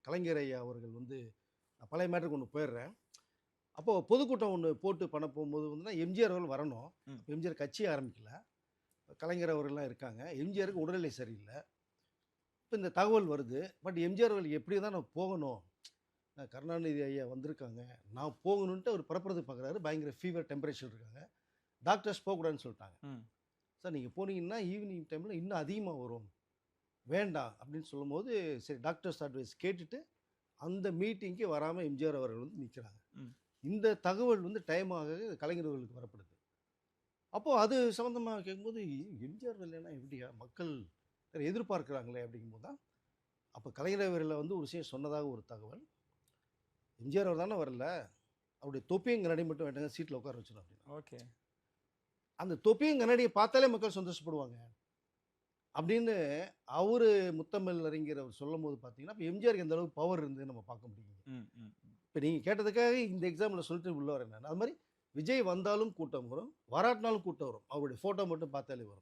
கலைஞர் ஐயா அவர்கள் வந்து நான் பழைய மேட்டருக்கு ஒன்று போயிடுறேன். அப்போது பொதுக்கூட்டம் ஒன்று போட்டு பண்ண போகும்போது வந்துன்னா எம்ஜிஆர் அவர்கள் வரணும். ம். எம்ஜிஆர் கட்சி ஆரம்பிக்கல. கலைஞர் அவர்கள்லாம் இருக்காங்க. எம்ஜிஆருக்கு உடல்நிலை சரியில்ல. இப்ப இந்த தகவல் வருது. பட் எம்ஜிஆர் அவர்கள் எப்படி தான் நான் போகணும். கருணாநிதி ஐயா வந்திருக்காங்க. நான் போகணுன்ட்டு அவர் புறப்படுறதுக்கு பார்க்குறாரு. பயங்கர ஃபீவர் டெம்பரேச்சர் இருக்காங்க. டாக்டர்ஸ் போகக்கூடாதுன்னு சொல்லிட்டாங்க. ம். சார் நீங்க போனீங்கன்னா ஈவினிங் டைம்ல இன்னும் அதிகமா வரும். வேண்டாம் அப்படின்னு சொல்லும்போது, சரி டாக்டர்ஸ் அட்வைஸ் கேட்டுட்டு, அந்த மீட்டிங்க்கு வராம எம்ஜிஆர் அவர்கள் வந்து நிக்கிறாங்க. ம். இந்த தகவல் வந்து டைம் ஆக கலைஞர் அவர்களுக்கு வரப்படுது. அப்போ அது சம்மந்தமா கேட்கும்போது, எம்ஜிஆர் வரலைன்னா எப்படியா? மக்கள் எதிர்பார்க்கிறாங்களே அப்படிங்கும்போது தான், அப்போ கலைஞர் அவர்கள் வந்து ஒரு விஷயம் சொன்னதாக ஒரு தகவல். எம்ஜிஆர் அவர் தானே வரல. அவருடைய தொப்பியும் கண்ணாடியும் மட்டும் வேண்டாங்க சீட்ல உட்கார வச்சிடும் அப்படின்னா. ஓகே. அந்த தொப்பியும் கண்ணாடியை பார்த்தாலே மக்கள் சந்தோஷப்படுவாங்க. அப்படின்னு அவரு முத்தமிழ் அறிஞர் அவர் சொல்லும்போது பார்த்தீங்கன்னா, அப்ப எம்ஜிஆருக்கு எந்த அளவுக்கு பவர் இருந்ததுன்னு நம்ம பார்க்க முடியுங்க. ம். ம். ம். இப்ப நீங்க கேட்டதுக்காக இந்த எக்ஸாம்பிள சொல்லிட்டு உள்ள வரேன் நானு. அது மாரி விஜய் வந்தாலும் கூட்டம் வரும். வராட்டினாலும் கூட்டம் வரும். அவருடைய ஃபோட்டோ மட்டும் பார்த்தாலே வரும்.